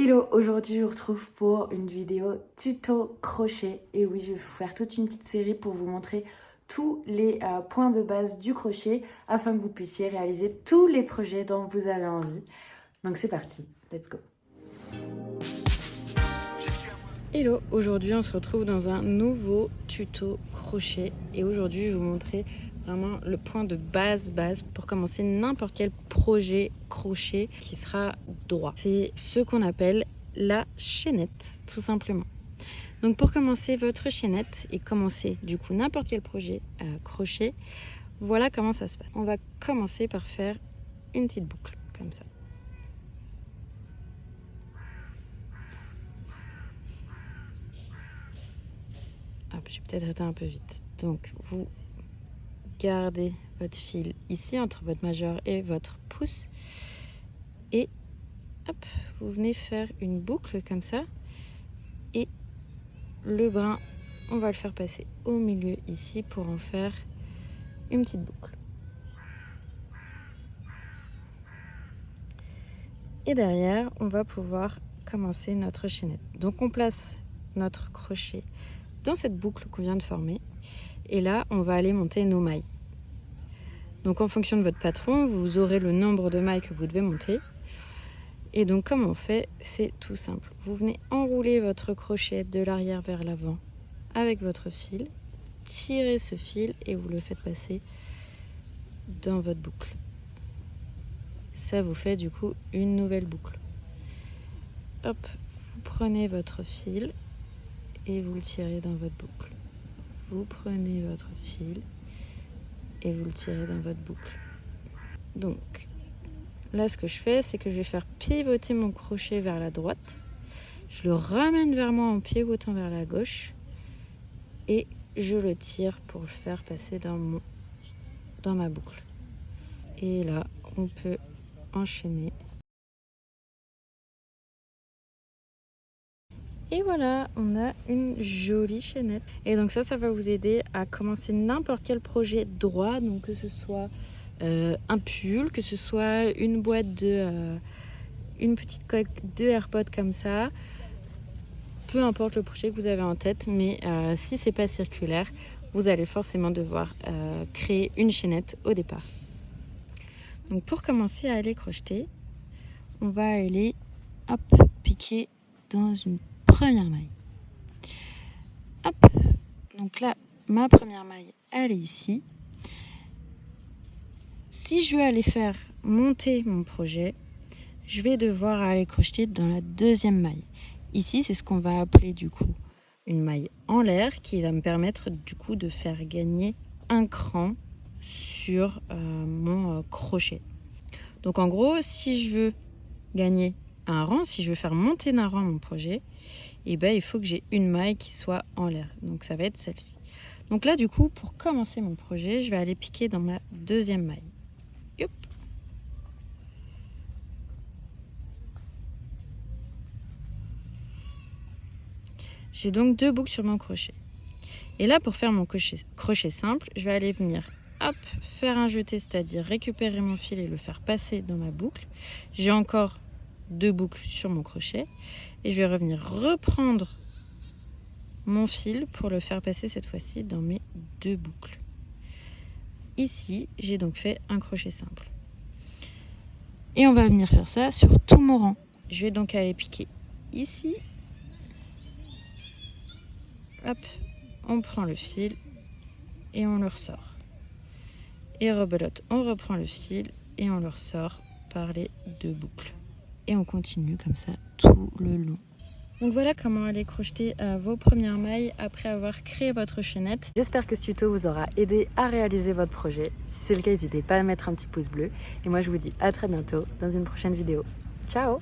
Hello, aujourd'hui je vous retrouve pour une vidéo tuto crochet. Et oui, je vais vous faire toute une petite série pour vous montrer tous les points de base du crochet afin que vous puissiez réaliser tous les projets dont vous avez envie. Donc c'est parti, let's go. Hello, aujourd'hui on se retrouve dans un nouveau tuto crochet et aujourd'hui je vais vous montrer vraiment le point de base pour commencer n'importe quel projet crochet qui sera droit. C'est ce qu'on appelle la chaînette tout simplement. Donc pour commencer votre chaînette et commencer du coup n'importe quel projet crochet, voilà comment ça se passe. On va commencer par faire une petite boucle comme ça. Hop, j'ai peut-être été un peu vite. Donc vous gardez votre fil ici entre votre majeur et votre pouce et hop, vous venez faire une boucle comme ça et le brin on va le faire passer au milieu ici pour en faire une petite boucle. Et derrière on va pouvoir commencer notre chaînette. Donc on place notre crochet dans cette boucle qu'on vient de former et là on va aller monter nos mailles. Donc en fonction de votre patron vous aurez le nombre de mailles que vous devez monter. Et donc comme on fait, c'est tout simple. Vous venez enrouler votre crochet de l'arrière vers l'avant avec votre fil, tirez ce fil et vous le faites passer dans votre boucle. Ça vous fait du coup une nouvelle boucle. Hop, vous prenez votre fil et vous le tirez dans votre boucle. Vous prenez votre fil et vous le tirez dans votre boucle. Donc là, ce que je fais, c'est que je vais faire pivoter mon crochet vers la droite. Je le ramène vers moi en pivotant vers la gauche. Et je le tire pour le faire passer dans ma boucle. Et là, on peut enchaîner. Et voilà, on a une jolie chaînette. Et donc ça va vous aider à commencer n'importe quel projet droit. Donc que ce soit un pull, que ce soit une boîte une petite coque de AirPods comme ça. Peu importe le projet que vous avez en tête, mais si c'est pas circulaire, vous allez forcément devoir créer une chaînette au départ. Donc pour commencer à aller crocheter, on va aller hop, piquer dans une première maille. Hop, donc là, ma première maille, elle est ici. Si je veux aller faire monter mon projet, je vais devoir aller crocheter dans la deuxième maille. Ici, c'est ce qu'on va appeler du coup une maille en l'air qui va me permettre du coup de faire gagner un cran sur mon crochet. Donc en gros, si je veux gagner un rang, si je veux faire monter d'un rang mon projet, et ben, il faut que j'ai une maille qui soit en l'air. Donc ça va être celle-ci. Donc là, du coup, pour commencer mon projet, je vais aller piquer dans ma deuxième maille. Hop. J'ai donc deux boucles sur mon crochet. Et là, pour faire mon crochet simple, je vais aller venir hop, faire un jeté, c'est-à-dire récupérer mon fil et le faire passer dans ma boucle. J'ai encore deux boucles sur mon crochet. Et je vais revenir reprendre mon fil pour le faire passer cette fois-ci dans mes deux boucles. Ici, j'ai donc fait un crochet simple. Et on va venir faire ça sur tout mon rang. Je vais donc aller piquer ici. Hop, on prend le fil et on le ressort. Et rebelote, on reprend le fil et on le ressort par les deux boucles. Et on continue comme ça tout le long. Donc voilà comment aller crocheter vos premières mailles après avoir créé votre chaînette. J'espère que ce tuto vous aura aidé à réaliser votre projet. Si c'est le cas, n'hésitez pas à mettre un petit pouce bleu. Et moi je vous dis à très bientôt dans une prochaine vidéo. Ciao!